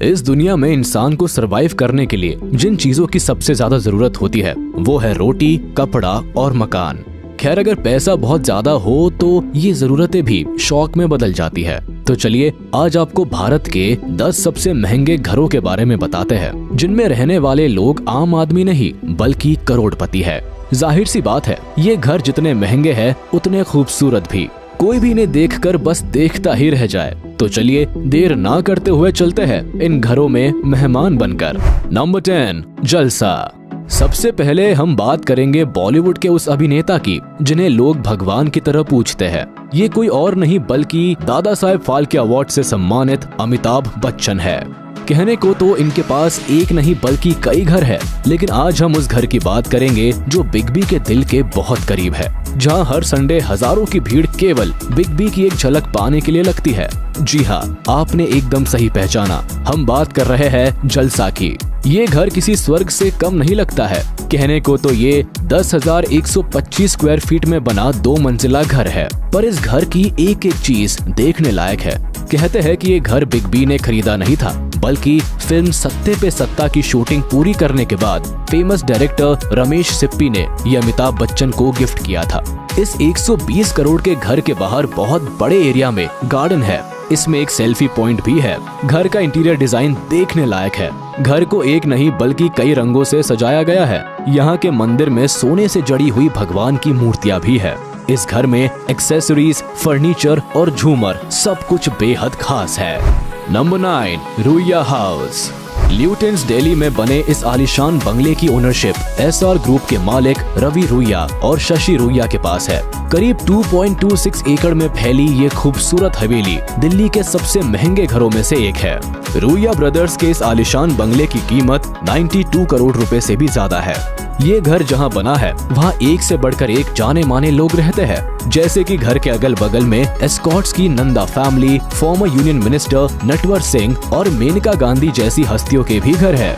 इस दुनिया में इंसान को सरवाइव करने के लिए जिन चीजों की सबसे ज्यादा जरूरत होती है वो है रोटी, कपड़ा और मकान। खैर, अगर पैसा बहुत ज्यादा हो तो ये जरूरतें भी शौक में बदल जाती है। तो चलिए आज आपको भारत के 10 सबसे महंगे घरों के बारे में बताते हैं, जिनमें रहने वाले लोग आम आदमी नहीं बल्कि करोड़पति है। जाहिर सी बात है, ये घर जितने महंगे हैं उतने खूबसूरत भी। कोई भी इन्हें देखकर बस देखता ही रह जाए। तो चलिए देर ना करते हुए चलते हैं इन घरों में मेहमान बनकर। नंबर 10, जलसा। सबसे पहले हम बात करेंगे बॉलीवुड के उस अभिनेता की जिन्हें लोग भगवान की तरह पूजते हैं। ये कोई और नहीं बल्कि दादा साहेब फाल्के अवार्ड से सम्मानित अमिताभ बच्चन है। कहने को तो इनके पास एक नहीं बल्कि कई घर है, लेकिन आज हम उस घर की बात करेंगे जो बिग बी के दिल के बहुत करीब है, जहां हर संडे हजारों की भीड़ केवल बिग बी की एक झलक पाने के लिए लगती है। जी हाँ, आपने एकदम सही पहचाना, हम बात कर रहे हैं जलसा की। ये घर किसी स्वर्ग से कम नहीं लगता है। कहने को तो ये 10,125 स्क्वायर फीट में बना 2 मंजिला घर है, पर इस घर की एक एक चीज देखने लायक है। कहते हैं कि ये घर बिग बी ने खरीदा नहीं था, बल्कि फिल्म सत्ते पे सत्ता की शूटिंग पूरी करने के बाद फेमस डायरेक्टर रमेश सिप्पी ने ये अमिताभ बच्चन को गिफ्ट किया था। इस 120 करोड़ के घर के बाहर बहुत बड़े एरिया में गार्डन है। इसमें एक सेल्फी पॉइंट भी है। घर का इंटीरियर डिजाइन देखने लायक है। घर को एक नहीं बल्कि कई रंगों से सजाया गया है। यहाँ के मंदिर में सोने से जड़ी हुई भगवान की मूर्तियाँ भी है। इस घर में एक्सेसरीज, फर्नीचर और झूमर सब कुछ बेहद खास है। Number 9, Ruia house. Lutyens Delhi में बने इस आलीशान बंगले की ओनरशिप एसआर ग्रुप के मालिक रवि रुइया और शशि रुइया के पास है। करीब 2.26 एकड़ में फैली ये खूबसूरत हवेली दिल्ली के सबसे महंगे घरों में से एक है। रुइया ब्रदर्स के इस आलीशान बंगले की कीमत 92 करोड़ रुपए से भी ज्यादा है। ये घर जहाँ बना है वहाँ एक से बढ़कर एक जाने माने लोग रहते हैं, जैसे कि घर के अगल बगल में एस्कॉट्स की Nanda family, former union minister Natwar Singh और मेनका गांधी जैसी हस्तियों के भी घर है।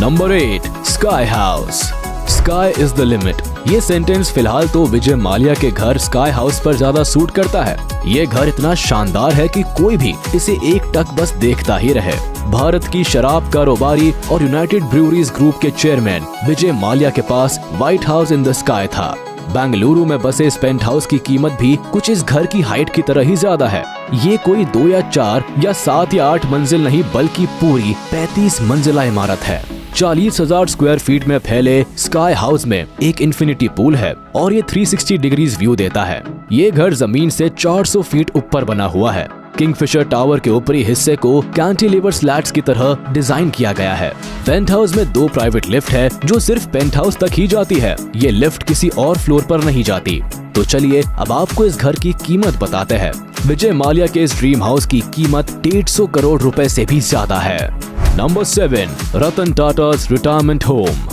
Number 8, sky house. Sky is the limit. ये सेंटेंस फिलहाल तो विजय माल्या के घर स्काई हाउस पर ज्यादा सूट करता है। ये घर इतना शानदार है कि कोई भी इसे एक टक बस देखता ही रहे। भारत की शराब कारोबारी और यूनाइटेड ब्रूअरीज ग्रुप के चेयरमैन विजय माल्या के पास white house in the sky था। बेंगलुरु में बसे इस पेंट हाउस की कीमत भी कुछ इस घर की हाइट की तरह ही ज्यादा है। ये कोई 2 या 4 या 7 या 8 मंजिल नहीं बल्कि पूरी 35 मंजिला इमारत है। 40,000 स्क्वायर फीट में फैले स्काई हाउस में एक इन्फिनिटी पूल है और ये 360 डिग्रीज व्यू देता है। ये घर जमीन से 400 फीट ऊपर बना हुआ है। किंगफिशर टावर के ऊपरी हिस्से को कैंटिलीवर स्लैट्स की तरह डिजाइन किया गया है। पेंट हाउस में 2 प्राइवेट लिफ्ट है जो सिर्फ पेंट हाउस तक ही जाती है। ये लिफ्ट किसी और फ्लोर पर नहीं जाती। तो चलिए अब आपको इस घर की कीमत बताते हैं। विजय माल्या के इस ड्रीम हाउस की कीमत 150 करोड़ रुपए से भी ज्यादा है। नंबर 7, रतन टाटा's retirement home.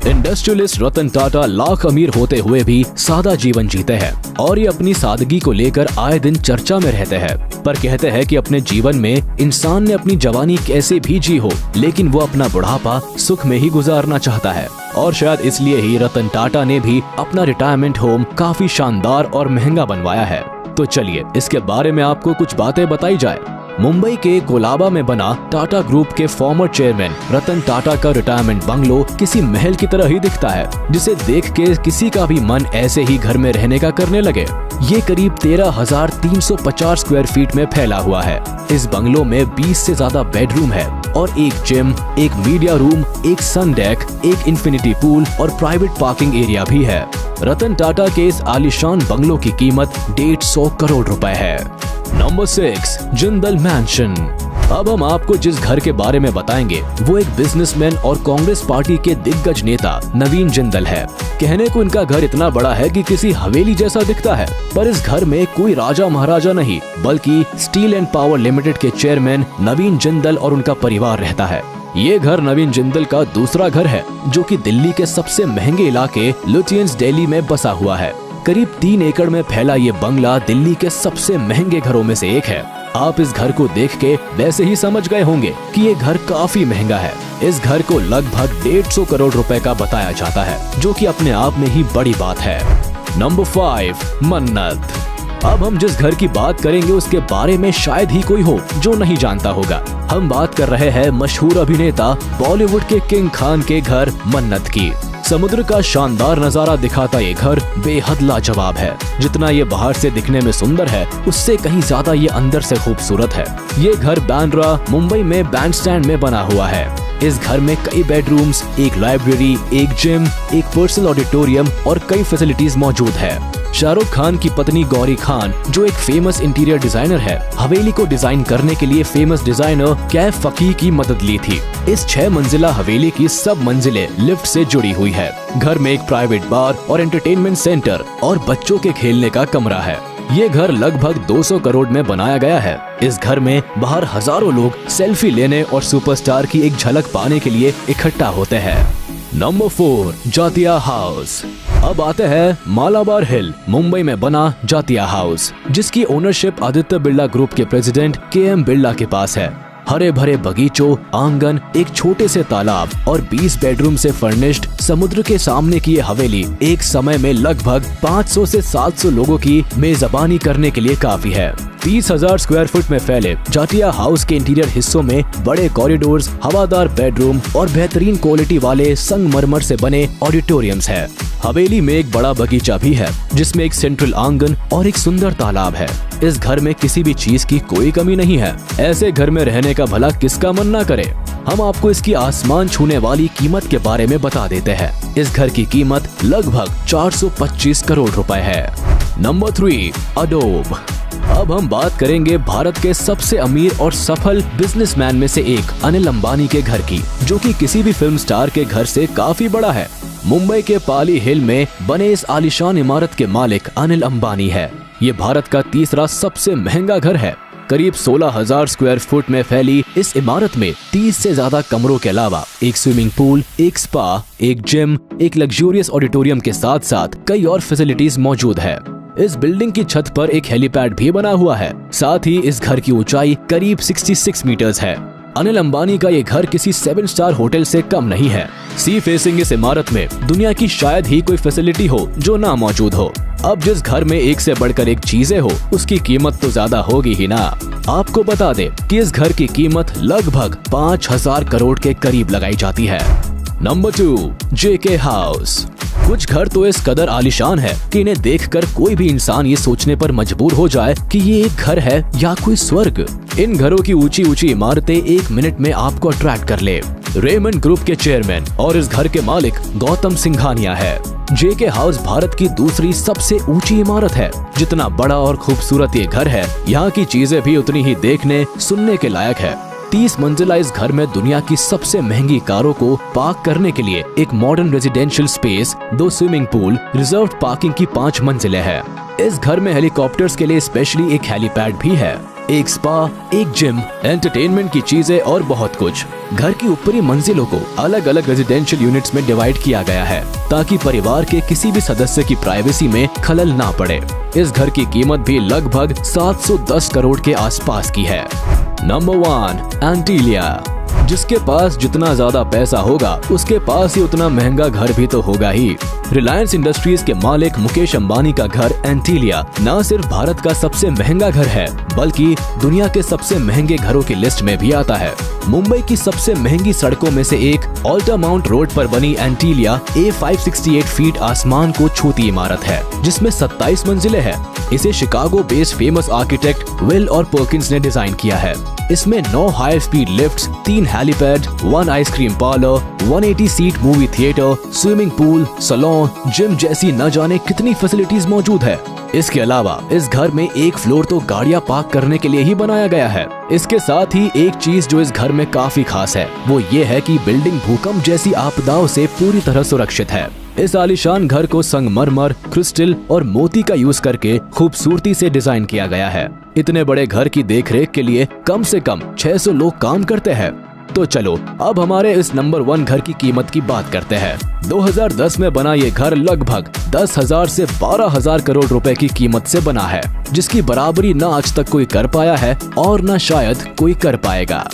Industrialist Ratan Tata lakh अमीर होते हुए भी सादा जीवन जीते हैं और ये अपनी सादगी को लेकर आए दिन चर्चा में रहते हैं। पर कहते हैं कि अपने जीवन में इंसान ने अपनी जवानी कैसे भी जी हो, लेकिन वो अपना बुढ़ापा सुख में ही गुजारना चाहता है। और शायद इसलिए ही रतन टाटा ने भी अपना रिटायरमेंट होम काफी शानदार और महंगा बनवाया है। तो चलिए इसके बारे में आपको कुछ बातें बताई जाए। मुंबई के कोलाबा में बना टाटा ग्रुप के फॉर्मर चेयरमैन रतन टाटा का रिटायरमेंट बंगलो किसी महल की तरह ही दिखता है, जिसे देख के किसी का भी मन ऐसे ही घर में रहने का करने लगे। ये करीब 13,350 स्क्वायर फीट में फैला हुआ है। इस बंगलो में 20 से ज्यादा बेडरूम है और एक जिम, एक मीडिया रूम, एक सन डेक, एक इन्फिनिटी पूल और प्राइवेट पार्किंग एरिया भी है। रतन टाटा के इस आलीशान बंगलो की कीमत 150 करोड़ रुपए है। Number 6, Jindal mention. अब हम आपको जिस घर के बारे में बताएंगे वो एक बिजनेसमैन और कांग्रेस पार्टी के दिग्गज नेता नवीन जिंदल है। कहने को इनका घर इतना बड़ा है कि किसी हवेली जैसा दिखता है, पर इस घर में कोई राजा महाराजा नहीं बल्कि स्टील एंड पावर लिमिटेड के चेयरमैन नवीन जिंदल और उनका परिवार रहता है। ये घर नवीन जिंदल का दूसरा घर है जो कि दिल्ली के सबसे महंगे इलाके लुटियंस दिल्ली में बसा हुआ है। करीब 3 एकड़ में फैला ये बंगला दिल्ली के सबसे महंगे घरों में से एक है। आप इस घर को देख के वैसे ही समझ गए होंगे कि ये घर काफी महंगा है। इस घर को लगभग 150 करोड़ रुपए का बताया जाता है, जो कि अपने आप में ही बड़ी बात है। नंबर 5, मन्नत। अब हम जिस घर की बात करेंगे उसके बारे में शायद ही कोई हो जो नहीं जानता होगा। हम बात कर रहे हैं मशहूर अभिनेता बॉलीवुड के किंग खान के घर मन्नत की। समुद्र का शानदार नजारा दिखाता ये घर बेहद लाजवाब है। जितना ये बाहर से दिखने में सुंदर है, उससे कहीं ज्यादा ये अंदर से खूबसूरत है। ये घर बांद्रा मुंबई में बैंडस्टैंड में बना हुआ है। इस घर में कई बेडरूम्स, एक लाइब्रेरी, एक जिम, एक पर्सनल ऑडिटोरियम और कई फैसिलिटीज मौजूद है। शाहरुख खान की पत्नी गौरी खान, जो एक फेमस इंटीरियर डिजाइनर है, हवेली को डिजाइन करने के लिए फेमस डिजाइनर कैफ फकीह की मदद ली थी। इस 6 मंजिला हवेली की सब मंजिलें लिफ्ट से जुड़ी हुई है। घर में एक प्राइवेट बार और एंटरटेनमेंट सेंटर और बच्चों के खेलने का कमरा है। ये घर लगभग 200 करोड़ में बनाया गया है। इस घर में बाहर हजारों लोग सेल्फी लेने और सुपरस्टार की एक झलक पाने के लिए इकट्ठा होते हैं। नंबर 4, जातिया हाउस। अब आते हैं मालाबार हिल मुंबई में बना जातिया हाउस, जिसकी ओनरशिप आदित्य बिरला ग्रुप के प्रेसिडेंट KM बिरला के पास है। हरे भरे बगीचों, आंगन, एक छोटे से तालाब और 20 बेडरूम से फर्निश्ड समुद्र के सामने की ये हवेली एक समय में लगभग 500 से 700 लोगों की मेजबानी करने के लिए काफी है। 30,000 स्क्वायर फुट में फैले जाटिया हाउस के इंटीरियर हिस्सों में बड़े कॉरिडोर्स, हवादार बेडरूम और बेहतरीन क्वालिटी वाले संगमरमर से बने ऑडिटोरियम्स है। हवेली में एक बड़ा बगीचा भी है, जिसमें एक सेंट्रल आंगन और एक सुंदर तालाब है। इस घर में किसी भी चीज की कोई कमी नहीं है। ऐसे घर में रहने का भला किसका मन ना करे। हम आपको इसकी आसमान छूने वाली कीमत के बारे में बता देते हैं। इस घर की कीमत लगभग 425 करोड़ रुपए है। Number 3, Adobe. अब हम बात करेंगे भारत के सबसे अमीर और सफल बिजनेसमैन में से एक अनिल अंबानी के घर की, जो कि किसी भी फिल्म स्टार के घर से काफी बड़ा है। मुंबई के पाली हिल में बने इस आलीशान इमारत के मालिक अनिल अंबानी है। ये भारत का तीसरा सबसे महंगा घर है। करीब 16,000 स्क्वायर फुट में फैली इस इमारत में 30 से ज्यादा कमरों के अलावा एक स्विमिंग पूल, एक स्पा, एक जिम, एक लग्जूरियस ऑडिटोरियम के साथ साथ कई और फैसिलिटीज मौजूद है। इस बिल्डिंग की छत पर एक हेलीपैड भी बना हुआ है। साथ ही इस घर की ऊंचाई करीब 66 मीटर्स है। अनिल अंबानी का ये घर किसी 7 स्टार होटल से कम नहीं है। सी फेसिंग इस इमारत में दुनिया की शायद ही कोई फैसिलिटी हो जो ना मौजूद हो। अब जिस घर में एक से बढ़कर एक चीजें हो, उसकी कीमत तो ज्यादा होगी ही ना। आपको बता दे कि इस घर की कीमत लगभग 5,000 करोड़ के करीब लगाई जाती है। Number 2, JK house. कुछ घर तो इस कदर आलीशान है कि इन्हें देखकर कोई भी इंसान ये सोचने पर मजबूर हो जाए कि ये एक घर है या कोई स्वर्ग। इन घरों की ऊंची ऊंची इमारतें एक मिनट में आपको अट्रैक्ट कर ले। रेमंड ग्रुप के चेयरमैन और इस घर के मालिक गौतम सिंघानिया है। JK हाउस भारत की दूसरी सबसे ऊंची इमारत है। जितना बड़ा और खूबसूरत ये घर है, यहाँ की चीजें भी उतनी ही देखने सुनने के लायक है। 30 मंजिला इस घर में दुनिया की सबसे महंगी कारों को पार्क करने के लिए एक modern residential space, 2 swimming pool, reserve parking की 5 मंजिलें हैं। इस घर में हेलीकॉप्टर्स के लिए स्पेशली एक हेलीपैड भी है, एक स्पा, एक जिम, एंटरटेनमेंट की चीजें और बहुत कुछ। घर की ऊपरी मंजिलों को अलग अलग रेजिडेंशियल यूनिट्स में डिवाइड किया गया है, ताकि परिवार के किसी भी सदस्य की प्राइवेसी में खलल ना पड़े। इस घर की कीमत भी लगभग 710 करोड़ के आसपास की है। नंबर 1, एंटीलिया। जिसके पास जितना ज्यादा पैसा होगा, उसके पास ही उतना महंगा घर भी तो होगा ही। रिलायंस इंडस्ट्रीज के मालिक मुकेश अंबानी का घर एंटीलिया न सिर्फ भारत का सबसे महंगा घर है, बल्कि दुनिया के सबसे महंगे घरों की लिस्ट में भी आता है। मुंबई की सबसे महंगी सड़कों में से एक ऑल्टामाउंट रोड पर बनी एंटीलिया 568 फीट आसमान को छूती इमारत है, जिसमें 27 मंजिलें हैं। इसे Chicago based famous architect Will और पर्किंस ने डिजाइन किया है। इसमें 9 high speed lifts, 3 helipad, 1 ice cream parlour, 180 seat movie theatre, swimming pool, salon, gym जैसी न जाने कितनी फैसिलिटीज मौजूद है। इसके अलावा इस घर में एक फ्लोर तो गाड़ियां पार्क करने के लिए ही बनाया गया है। इसके साथ ही एक चीज जो इस घर में काफी खास है, वो ये है कि बिल्डिंग भूकंप जैसी आपदाओं से पूरी तरह सुरक्षित है। इस आलीशान घर को संगमरमर, क्रिस्टल और मोती का यूज करके खूबसूरती से डिजाइन किया गया है। इतने बड़े घर की देखरेख के लिए कम से कम 600 लोग काम करते हैं। तो चलो अब हमारे इस नंबर 1 घर की कीमत की बात करते हैं। 2010 में बना ये घर लगभग 10,000 से 12,000 करोड़ रुपए की कीमत से बना है, जिसकी बराबरी न आज तक कोई कर पाया है और न शायद कोई कर पाएगा।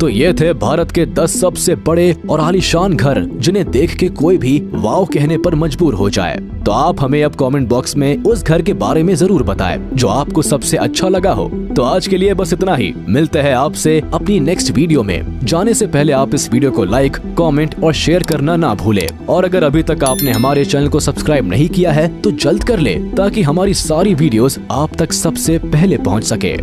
तो ये थे भारत के 10 सबसे बड़े और आलीशान घर जिन्हें देख के कोई भी वाव कहने पर मजबूर हो जाए। तो आप हमें अब कमेंट बॉक्स में उस घर के बारे में जरूर बताएं जो आपको सबसे अच्छा लगा हो। तो आज के लिए बस इतना ही, मिलते हैं आपसे अपनी नेक्स्ट वीडियो में। जाने से पहले आप इस वीडियो को लाइक, कमेंट और शेयर करना ना भूलें। और अगर अभी तक आपने हमारे चैनल को सब्सक्राइब नहीं किया है तो जल्द कर ले ताकि हमारी सारी वीडियोस आप तक सबसे पहले पहुंच सके।